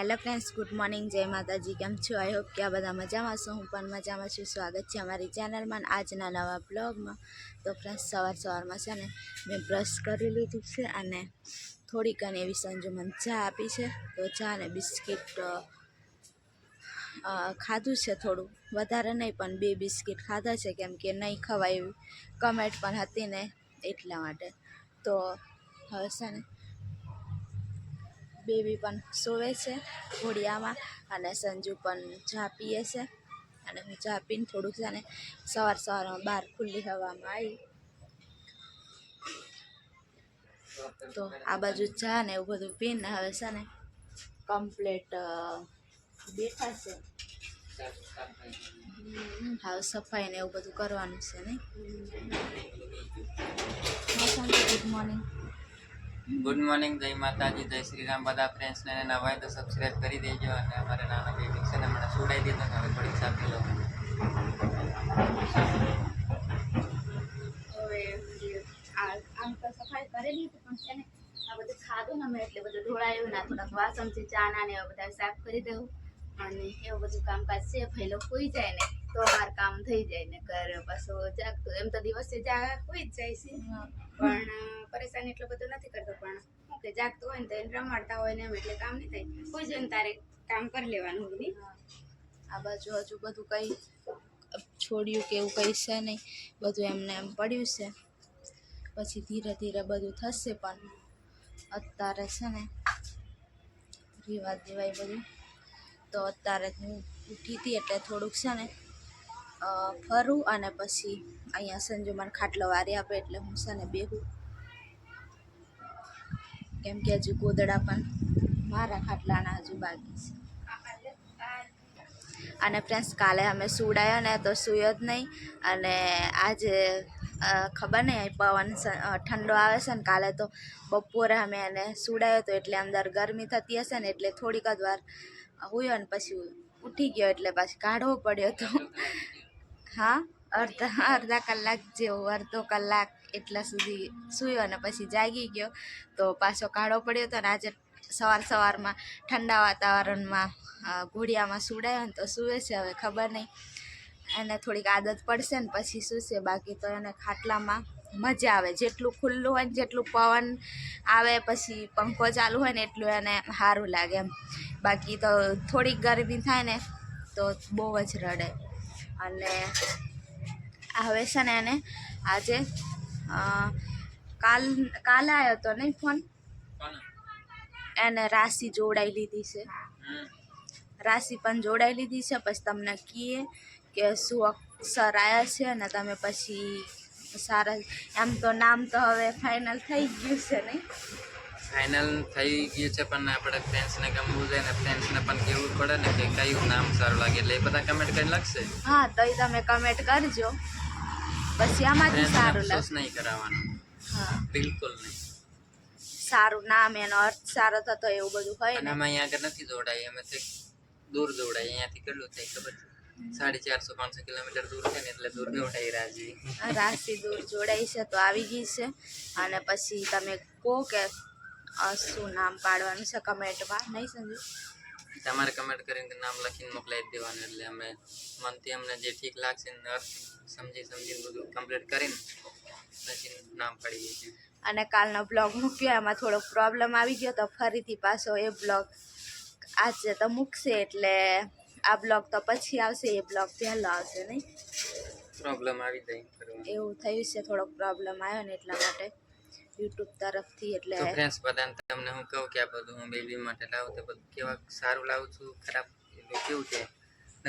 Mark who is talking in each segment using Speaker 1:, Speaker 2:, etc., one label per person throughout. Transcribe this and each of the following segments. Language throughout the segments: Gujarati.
Speaker 1: હેલો ફ્રેન્ડ્સ, ગુડ મોર્નિંગ, જય માતાજી. કેમ છો? આઈ હોપ કે આ બધા મજામાં છો. હું પણ મજામાં છું. સ્વાગત છે અમારી ચેનલમાં આજના નવા બ્લોગમાં. તો ફ્રેન્ડ્સ, સવારમાં છે ને મેં બ્રશ કરી લીધું છે અને થોડીક ઘણી એવી સંજુ મને ચા આપી છે. તો ચા ને બિસ્કિટ ખાધું છે, થોડું વધારે નહીં પણ 2 બિસ્કિટ ખાધા છે, કેમ કે નહીં ખવાય એવી કમેન્ટ પણ હતી ને એટલા માટે. તો હવે છે ને બેબી પણ સોવે છે ઘોડિયામાં અને સંજુ પણ ચા પીએ છે અને હું ચા પીને થોડુંક છે ને સવારમાં બહાર ખુલ્લી હવામાં આવી. તો આ બાજુ ચા ને એવું બધું પીને હવે છે ને કમ્પ્લેટ બેઠા છે. હવે સફાઈ ને એવું બધું કરવાનું છે નહીં. Good morning.
Speaker 2: ગુડ મોર્નિંગ, જય માતાજી, જય શ્રી રામ. બધા ફ્રેન્ડ્સને નવા હોય તો સબસ્ક્રાઈબ કરી દેજો. અને અમારે નાના બેબી છે ને મને સુડાઈ દીધો ને હવે થોડીક સાપી લો.
Speaker 1: હવે આમ તો સફાઈ કરેલી હતી પણ છે ને આ બધું ખાધું ને મેં એટલે બધું ઢોળાયું ના, થોડાક વાસણથી ચા ના ને એવા બધા સાફ કરી દઉં અને એવું બધું કામકાજ છે. પહેલો હોઈ જાય ને તો મારું કામ થઈ જાય ને ઘર પાછું જાગતું એમ તો દિવસે હોઈ જ જાય છે પણ પરેશાન એટલું બધું નથી કરતો. પણ શું કે જાગતું હોય ને તો એને રમાડતા હોય ને એમ એટલે કામ નહીં થાય. હોઈ જાય ને તારે કામ કરી લેવાનું બધી. આ બાજુ હજુ બધું કંઈ છોડ્યું કે એવું કંઈ છે નહીં, બધું એમને એમ પડ્યું છે. પછી ધીરે ધીરે બધું થશે પણ અત્યારે છે ને રીવા દેવાય બધું. તો અત્યારે હું ઉઠી હતી એટલે થોડુંક છે ને ફરું અને પછી અહીંયા સંજુ મને ખાટલો વારી આપે એટલે હું છે ને બેહું, કેમ કે હજુ ગોદડા પણ મારા ખાટલાના હજુ બાકી છે. અને ફ્રેન્ડ્સ, કાલે અમે સુડાયા ને તો સૂયો જ નહીં અને આજે ખબર નહીં પવન ઠંડો આવે છે ને કાલે તો બપોરે અમે એને સુડાયો તો એટલે અંદર ગરમી થતી હશે ને એટલે થોડીક જ વાર હુયો ને પછી ઉઠી ગયો એટલે પાછી કાઢવો પડ્યો હતો. હા, અડધા કલાક જેવો, અડધો કલાક એટલા સુધી સૂયો અને પછી જાગી ગયો તો પાછો કાઢવો પડ્યો હતો. ને આજે સવારમાં ઠંડા વાતાવરણમાં ઘોડિયામાં સુડાયો ને તો સૂવે છે. હવે ખબર નહીં એને થોડીક આદત પડશે ને પછી સૂશે, બાકી તો એને ખાટલામાં મજા આવે. જેટલું ખુલ્લું હોય ને જેટલું પવન આવે પછી પંખો ચાલુ હોય ને એટલું એને સારું લાગે એમ. બાકી તો થોડીક ગરમી થાય ને તો બહુ જ રડે. અને હવે છે ને એને આજે કાલે આવ્યો તો નહીં ફોન, એને રાશિ જોડાઈ લીધી છે. રાશિ પણ જોડાઈ લીધી છે. પછી તમને કહીએ કે શું અક્ષર આવ્યા છે અને તમે પછી સારા એમ તો નામ તો હવે ફાઇનલ થઈ ગયું છે નહીં.
Speaker 2: ફાઇનલ થઈ ગયું છે પણ આપણે ફ્રેન્ડ્સને ગમવું જોઈએ ને ફ્રેન્ડ્સને પણ કહેવું પડે ને કે કયું નામ સારું લાગે એટલે એ બધા કમેન્ટ કરી લાગશે.
Speaker 1: હા, તો એ તમે કમેન્ટ કરજો પછી આમાંથી સારું લાગે.
Speaker 2: નહીં કરાવવાનું.
Speaker 1: હા,
Speaker 2: બિલકુલ નહીં.
Speaker 1: સારું નામ, એનો અર્થ સારો થતો એવું બધું હોય
Speaker 2: અને
Speaker 1: ને.
Speaker 2: અમે અહીંયા આગળ નથી જોડાય, અમે તો દૂર જોડાય. અહીંયાથી કેટલું થાય ખબર છે? 450-500 કિલોમીટર દૂર છે ને એટલે દૂર જોડાઈ
Speaker 1: રાશિ દૂર જોડાઈ છે તો આવી ગઈ છે. અને પછી તમે કહો કે શું નામ પાડવાનું છે કમેન્ટમાં, નહીં સમજુ?
Speaker 2: તમારે કમેન્ટ કરીને નામ લખીને મોકલાવી દેવાનું એટલે અમે મનથી અમને જે ઠીક લાગશે ને અર્થ સમજીને બધું કમ્પ્લીટ કરીને પછી નામ પાડી દઈએ.
Speaker 1: અને કાલનો બ્લોગ મૂક્યો એમાં થોડો પ્રોબ્લેમ આવી ગયો તો ફરીથી પાછો એ બ્લોગ આજે તો મૂકશે એટલે આ બ્લોગ તો પછી આવશે, એ બ્લોગ પહેલો આવશે નહીં.
Speaker 2: પ્રોબ્લેમ આવી જાય
Speaker 1: એવું થયું છે, થોડોક પ્રોબ્લેમ આવ્યો ને એટલા માટે યુટ્યુબ તરફથી. એટલે
Speaker 2: તો ફ્રેન્ડ્સ, બધાને તમને હું કહું કે આ બધું હું બેબી માટે લાવું તો બધું કેવા સારું લાવું છું, ખરાબ એટલું કેવું છે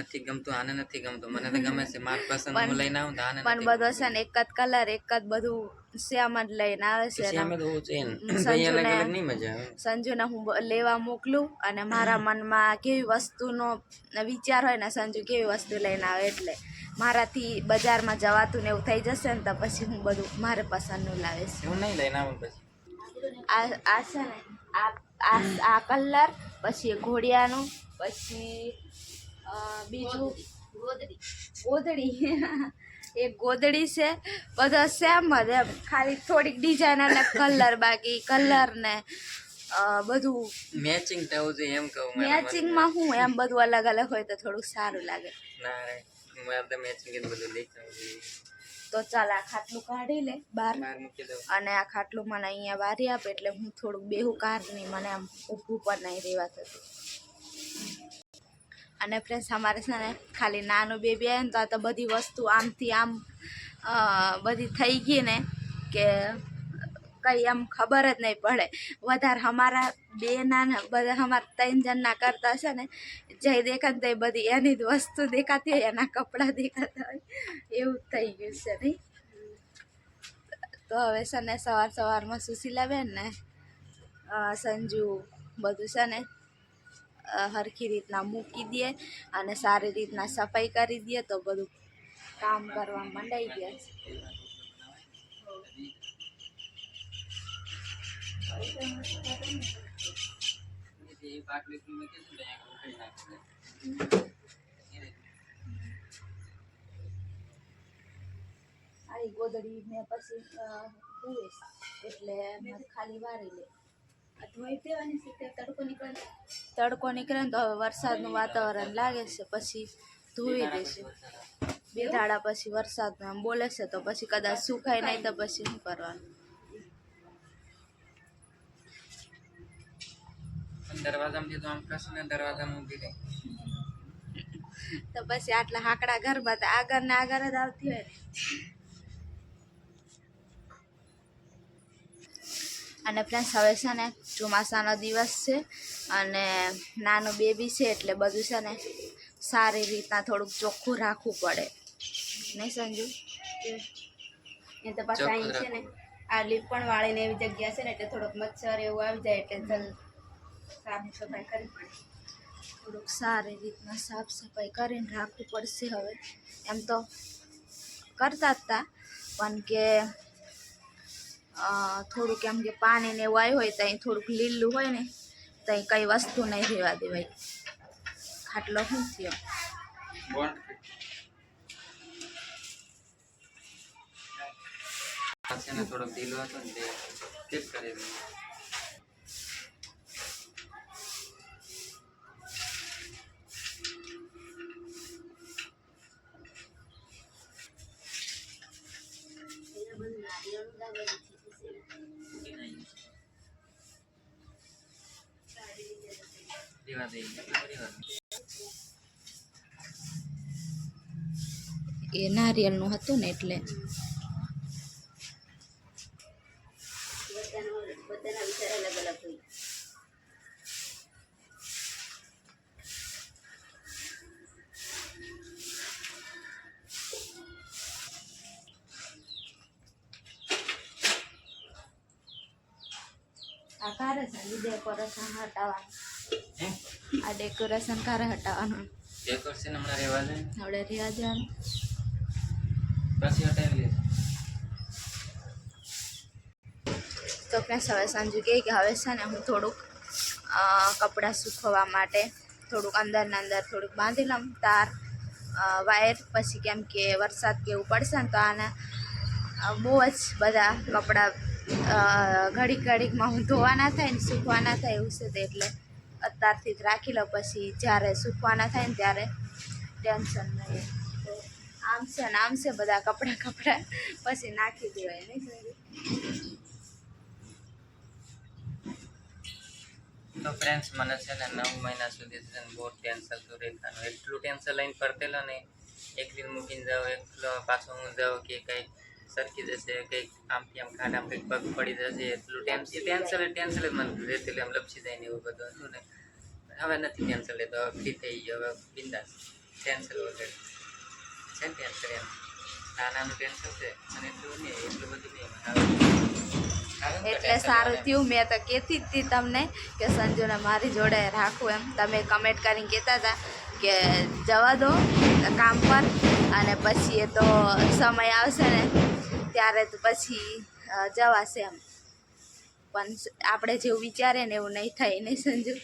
Speaker 2: નથી ગમતું, આને નથી ગમતું, મને તો ગમે છે મારી પસંદ હું લઈને આવું તો આને
Speaker 1: પણ બધો છે ને એક જ કલર એક જ બધું સેમ જ લઈને આવે છે. સંજુને હું લેવા મોકલું અને મારા મનમાં કેવી વસ્તુનો વિચાર હોય ને સંજુ કેવી વસ્તુ લઈને આવે એટલે મારાથી બજારમાં જવાતું ને એવું થઈ જશે ને તો પછી હું બધું મારે પસંદનું લાવીશ.
Speaker 2: હું નહીં લઈને આવું. પછી
Speaker 1: આ છે ને આ કલર, પછી ઘોડિયાનું, પછી બીજું ગોદડી એક ગોદડી છે. બધા સેમ જ એમ, ખાલી થોડીક ડિઝાઇન અને કલર, બાકી કલર ને બધું
Speaker 2: મેચિંગ થવું જોઈએ એમ કહું મારા મતે.
Speaker 1: મેચિંગમાં હું એમ બધું અલગ અલગ હોય તો થોડુંક સારું લાગે.
Speaker 2: ના રે, મારે તો મેચિંગ જ બધું દેખાવું જોઈએ.
Speaker 1: તો ચાલ આ ખાટલું કાઢી લે બહાર
Speaker 2: બહાર મૂકી દઉં.
Speaker 1: અને આ ખાટલું મને અહીંયા વારી આપે એટલે હું થોડુંક બેહું કારની મને આમ ઊભું પણ નહીં રહેવા થતું. અને ફ્રેન્ડ્સ અમારે છે ને ખાલી નાનું બેબી આવે ને તો આ તો બધી વસ્તુ આમથી આમ બધી થઈ ગઈ ને કે કંઈ એમ ખબર જ નહીં પડે. વધારે અમારા બે નાના બધા અમારા 3 જણના કરતા છે ને જઈ દેખાય તો એ બધી એની જ વસ્તુ દેખાતી હોય, એના કપડાં દેખાતા હોય, એવું જ થઈ ગયું છે નહીં. તો હવે છે ને સવારમાં સુશીલાબેન ને સંજુ બધું છે ને હરખી રીતના મૂકી દે અને સારી રીતના સફાઈ કરી દે તો બધું કામ કરવા માંડાઈ ગયા છે. આ ગોદડી મેં પછી ધોઈશ એટલે ખાલી વારી લે. તડકો નીકળે ને તો હવે વરસાદનું વાતાવરણ લાગે છે પછી ધોઈ દેશે. 2 દાડા પછી વરસાદનું એમ બોલે છે તો પછી કદાચ સુકાય નહીં તો પછી શું કરવાનું.
Speaker 2: દરવાજામાંથી તો આમ કસીને દરવાજામાં ઊભી રહી.
Speaker 1: તો પછી આટલા હાકડા ઘરમાં તો આગળ ને આગળ જ આવતી હોય ને. અને ફ્રેન્ડ્સ હવે છે ને ચોમાસાનો દિવસ છે અને નાનું બેબી છે એટલે બધું છે ને સારી રીતના થોડુંક ચોખ્ખું રાખવું પડે નહીં સંજુ? એ તો પાછા અહીં છે ને આ લીપણ વાળીને એવી જગ્યા છે ને એટલે થોડુંક મચ્છર એવું આવી જાય એટલે સાફ સફાઈ કરવી પડે. થોડુંક સારી રીતના સાફ સફાઈ કરીને રાખવું પડશે. હવે એમ તો કરતા જ હતા પણ કે થોડુંક એમ કે પાણી ને એવું આવ્યું હોય ત્યાં થોડુંક લીલું હોય ને ત્યાં કંઈ વસ્તુ નહીં રહેવા દેવાય. ખાટલો શું થયો?
Speaker 2: થોડોક ઢીલો હતો ને તે ઠીક કરી દીધું.
Speaker 1: એ નારિયેળનું હતું ને એટલે બધાના વિચાર અલગ અલગ હોય. આ કારે છે ડેકોરેશન હટાવવાનું. આ ડેકોરેશન કારે હટાવવાનું?
Speaker 2: ડેકોરેશન હમણાં રહેવા દે,
Speaker 1: આપણે રહેવા દેવાનું
Speaker 2: પછી હટાવી લે.
Speaker 1: તો ફ્રેન્ડ્સ હવે સંજુ કહે કે હવે છે ને હું થોડુંક કપડાં સૂકવવા માટે થોડુંક અંદરના અંદર થોડુંક બાંધી લઉં તાર વાયર, પછી કેમ કે વરસાદ કે એવું પડશે ને તો આના બહુ જ બધા કપડાં ઘડીકમાં હું ધોવાના થાય ને સૂકવાના થાય એવું છે તે એટલે અત્યારથી જ રાખી લઉં. પછી જ્યારે સૂકવાના થાય ને ત્યારે ટેન્શન નહીં. તો આમ છે ને આમ છે બધા કપડાં પછી નાખી દેવાય નહીં સંજુ?
Speaker 2: તો ફ્રેન્ડ્સ મને છે ને 9 મહિના સુધી છે ને બહુ ટેન્શન તો રહેવાનું. એટલું ટેન્શન લઈને ફરતેલો ને એક દિન મૂકીને જાઓ, એકલો પાછો હું જાઉં કે કંઈક સરકી જશે, કંઈક આમથી આમ ખાડામાં કંઈક પગ પડી જશે, એટલું ટેન્શન જ મને રહેતું એમ લપસી જાય ને એવું બધું હતું ને. હવે નથી ટેન્શન લેતો, હવે ફ્રી થઈ ગયો, હવે બિંદાસ ટેન્શન વગર છે ને. ટેન્શન એમ નાનું ટેન્શન છે અને એટલું નહીં, એટલું બધું નહીં.
Speaker 1: એટલે સારું થયું. મેં તો કહેતી જ હતી તમને કે સંજુને મારી જોડે રાખું એમ. તમે કમેન્ટ કરીને કહેતા હતા કે જવા દો કામ પર અને પછી એ તો સમય આવશે ને ત્યારે તો પછી જવાશે એમ. પણ આપણે જેવું વિચારે ને એવું નહીં થાય નહીં સંજુ?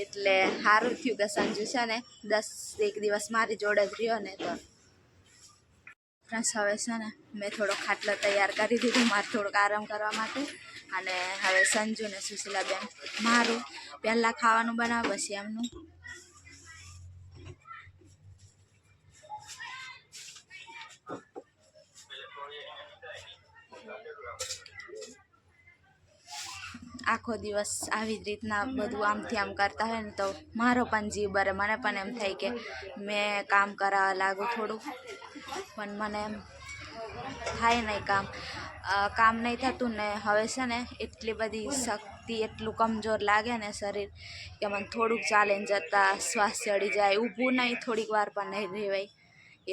Speaker 1: એટલે સારું થયું કે સંજુ છે ને 10 દિવસ મારી જોડે જ રહ્યો ને. તો ફ્રેન્ડ્સ હવે છે ને મેં થોડો ખાટલો તૈયાર કરી દીધો મારે થોડોક આરામ કરવા માટે અને હવે સંજુ ને સુશીલાબેન મારું પહેલાં ખાવાનું બનાવે પછી એમનું. આખો દિવસ આવી જ રીતના બધું આમથી આમ કરતા હોય ને તો મારો પણ જીવ બરે. મને પણ એમ થાય કે મેં કામ કરાવવા લાગુ થોડું, પણ મને એમ થાય નહીં કામ નહીં થતું ને. હવે છે ને એટલી બધી શક્તિ, એટલું કમજોર લાગે ને શરીર કે મને થોડુંક ચાલીને જતાં શ્વાસ ચડી જાય, ઊભું નહીં થોડીક વાર પણ નહીં રહેવાય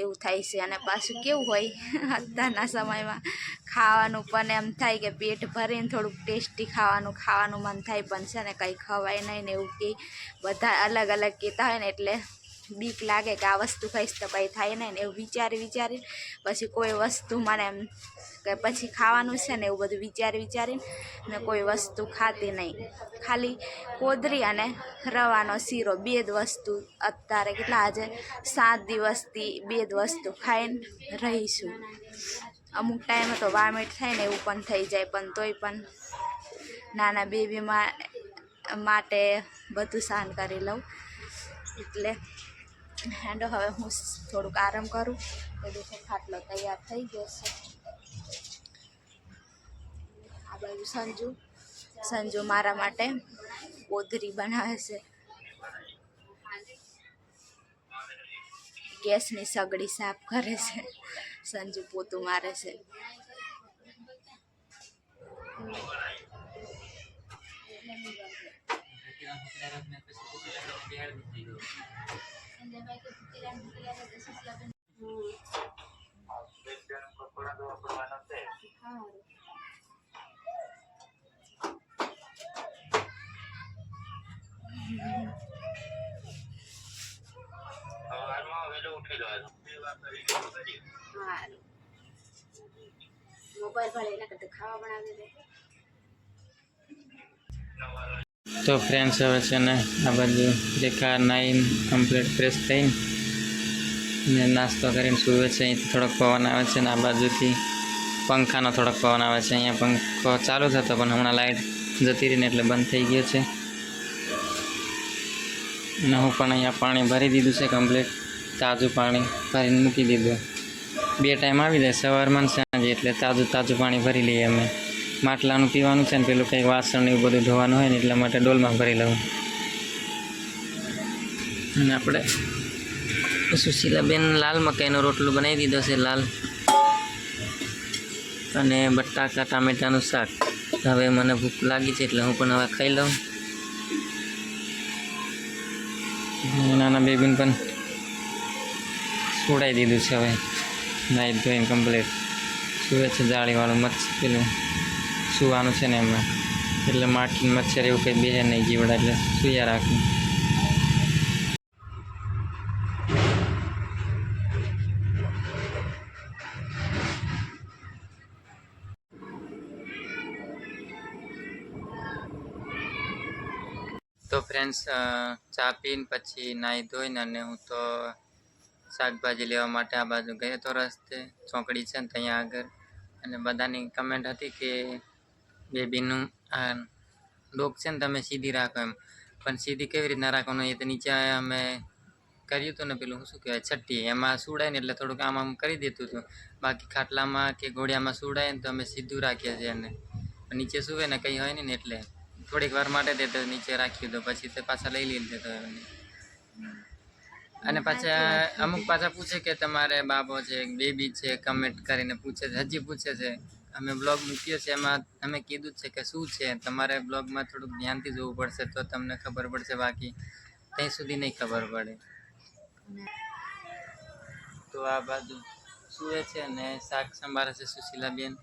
Speaker 1: એવું થાય છે. અને પાછું કેવું હોય અત્યારના સમયમાં ખાવાનું પણ એમ થાય કે પેટ ભરીને થોડુંક ટેસ્ટી ખાવાનું મન થાય, પણ છે ને કંઈ ખવાય નહીં ને એવું કે બધા અલગ અલગ કહેતા હોય ને એટલે બીક લાગે કે આ વસ્તુ ખાઈશ તો કંઈ થાય નહીં ને એવું વિચારી પછી કોઈ વસ્તુ મને એમ કે પછી ખાવાનું છે ને એવું બધું વિચારીને ને કોઈ વસ્તુ ખાતી નહીં. ખાલી કોદરી અને રવાનો શીરો, બે જ વસ્તુ અત્યારે કેટલા આજે 7 દિવસથી બે જ વસ્તુ ખાઈને રહીશું. અમુક ટાઈમે તો વામિટ થાય ને એવું પણ થઈ જાય, પણ તોય પણ નાના બેબી માટે બધું સહન કરી લઉં. એટલે હેંડો હવે હું થોડુંક આરામ કરું. બધું ખાટલો તૈયાર થઈ ગયો છે. આ બાજુ સંજુ મારા માટે કોદરી બનાવે છે. ગેસની સગડી સાફ કરે છે. સંજુ પોતું મારે છે. મોબાઈલ ભલે એના કરતા ખાવા બનાવી દે.
Speaker 2: તો ફ્રેન્ડ્સ હવે છે ને આ બાજુ રેખા નાઈને કમ્પ્લીટ ફ્રેશ થઈને ને નાસ્તો કરીને સૂવે છે. અહીંથી થોડોક પવન આવે છે ને આ બાજુથી પંખાનો થોડોક પવન આવે છે. અહીંયા પંખો ચાલુ થતો પણ હમણાં લાઇટ જતી રહીને એટલે બંધ થઈ ગયો છે. અને હું પણ અહીંયા પાણી ભરી દીધું છે કમ્પ્લીટ, તાજું પાણી ભરીને મૂકી દીધું. 2 ટાઈમ આવી જાય, સવારમાં ને સાંજે, એટલે તાજું પાણી ભરી લઈએ અમે. માટલાનું પીવાનું છે ને પેલું કંઈક વાસણ એવું બધું ધોવાનું હોય ને એટલા માટે ડોલમાં ભરી લઉં. અને આપણે સુશીલાબેન લાલ મકાઈનો રોટલો બનાવી દીધો છે, લાલ, અને બટાકા ટામેટાનું શાક. હવે મને ભૂખ લાગી છે એટલે હું પણ હવે ખાઈ લઉં. નાના બેબીને પણ છોડાવી દીધું છે. હવે નાહી ધોઈને કમ્પ્લીટ સૂવે છે. જાળીવાળું મચ્છર પેલું સૂવાનું છે ને એમાં, એટલે માખી મચ્છર એવું કંઈ બેહે નહીં જીવડા, એટલે સૂયા રાખું. તો ફ્રેન્ડ્સ ચા પીને પછી નાહી ધોઈને અને હું તો શાકભાજી લેવા માટે આ બાજુ ગયો તો રસ્તે, ચોકડી છે ને ત્યાં આગળ. અને બધાની કમેન્ટ હતી કે બેબીનું આ ડોક છે ને તમે સીધી રાખો એમ, પણ સીધી કેવી રીતના રાખવાનું એ તો નીચે અમે કર્યું હતું ને પેલું શું કહેવાય છઠ્ઠી, એમાં સુડાય ને એટલે થોડુંક આમ કરી દેતું હતું. બાકી ખાટલામાં કે ઘોડિયામાં સુડાય ને તો અમે સીધું રાખીએ છીએ. એને નીચે સુવે ને કંઈ હોય નહીં ને એટલે થોડીક વાર માટે તે તો નીચે રાખ્યું તો પછી તે પાછા લઈ લીધે તો એમને. અને પાછા અમુક પાછા પૂછે કે તમારે બાબો છે બેબી છે, કમેન્ટ કરીને પૂછે છે, હજી પૂછે છે. અમે બ્લોગ મૂક્યો છે એમાં અમે કીધું જ છે કે શું છે, તમારે બ્લોગમાં થોડુંક ધ્યાનથી જોવું પડશે તો તમને ખબર પડશે, બાકી ત્યાં સુધી નહીં ખબર પડે. તો આ બાજુ સૂવે છે ને શાક સંભાળે છે સુશીલાબેન.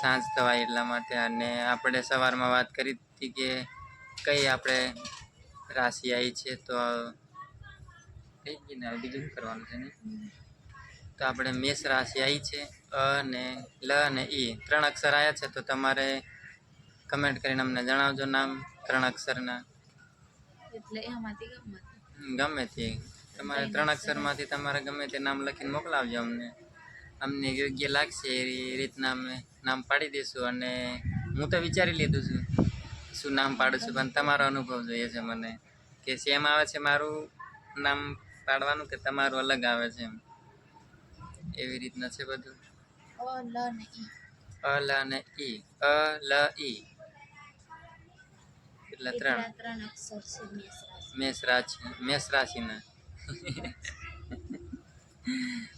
Speaker 2: સાંજ થવાય એટલા માટે. અને આપણે સવારમાં વાત કરી હતી કે કઈ આપણે રાશિ આવી છે, તો થઈ ગઈ ને બીજું શું કરવાનું છે ને. તો આપણે મેષ રાશિ આવી છે. અને લ અને ઈ 3 અક્ષર આવ્યા છે. તો તમારે કમેન્ટ કરીને અમને જણાવજો નામ 3 અક્ષરના,
Speaker 1: એટલે એમાંથી
Speaker 2: ગમે તે તમારે 3 અક્ષરમાંથી તમારે ગમે તે નામ લખીને મોકલાવજો અમને. અમને યોગ્ય લાગશે એ રીતના અમે નામ પાડી દઈશું. અને હું તો વિચારી લીધું છું શું નામ પાડું છું, પણ તમારો અનુભવ જોઈએ છે મને કે સેમ આવે છે મારું નામ પાડવાનું કે તમારું અલગ આવે છે એમ. એવી રીતના છે બધું.
Speaker 1: ઓ લ ને ઈ.
Speaker 2: અલ અને ઈ. અ લ ઈ એટલા ત્રણ.
Speaker 1: એટલા 3 અક્ષર છે મેષ રાશિ.
Speaker 2: મેષ રાશિના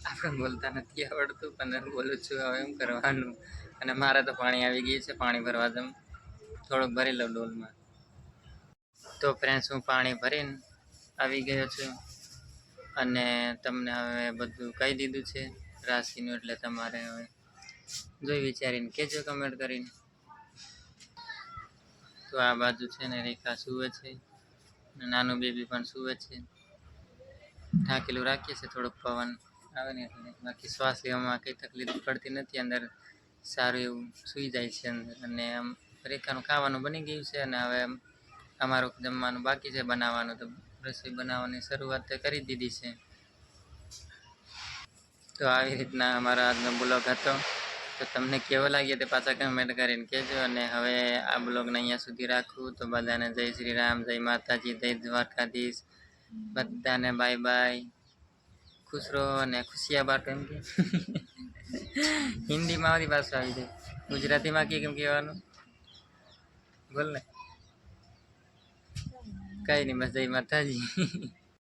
Speaker 2: આપણે બોલતા નથી આવડતું પણ હું બોલું છું, હવે એમ કરવાનું. અને મારે તો પાણી આવી ગયું છે, પાણી ભરવા જમ. થોડુંક ભરી લઉં ડોલમાં. તો ફ્રેન્ડ્સ હું પાણી ભરીને આવી ગયો છું અને તમને હવે બધું કહી દીધું છે રાશિનું. એટલે તમારે હવે જોઈ વિચારીને કહેજો કમેન્ટ કરીને. તો આ બાજુ છે ને રેખા સૂવે છે, નાનું બેબી પણ સૂવે છે. ઢાંકેલું રાખીએ છીએ, થોડોક પવન આવે ને એટલે. બાકી શ્વાસ લેવામાં કંઈ તકલીફ પડતી નથી. અંદર સારું એવું સૂઈ જાય છે અંદર. અને આમ રેખાનું ખાવાનું બની ગયું છે અને હવે અમારું જમવાનું બાકી છે બનાવવાનું. તો રસોઈ બનાવવાની શરૂઆત તો કરી દીધી છે. તો આવી રીતના અમારા આજનો બ્લોગ હતો. તો તમને કેવો લાગ્યો તે પાછા કમેન્ટ કરીને કહેજો. અને હવે આ બ્લોગને અહીંયા સુધી રાખું. તો બધાને જય શ્રી રામ, જય માતાજી, જય દ્વારકાધીશ. બધાને બાય બાય. ખુશ રહો અને ખુશિયા બાટો એમ કે હિન્દીમાં મારી ભાષા આવી જાય. ગુજરાતીમાં કેમ કહેવાનું બોલ ને. કઈ નહીં, બસ જય માતાજી.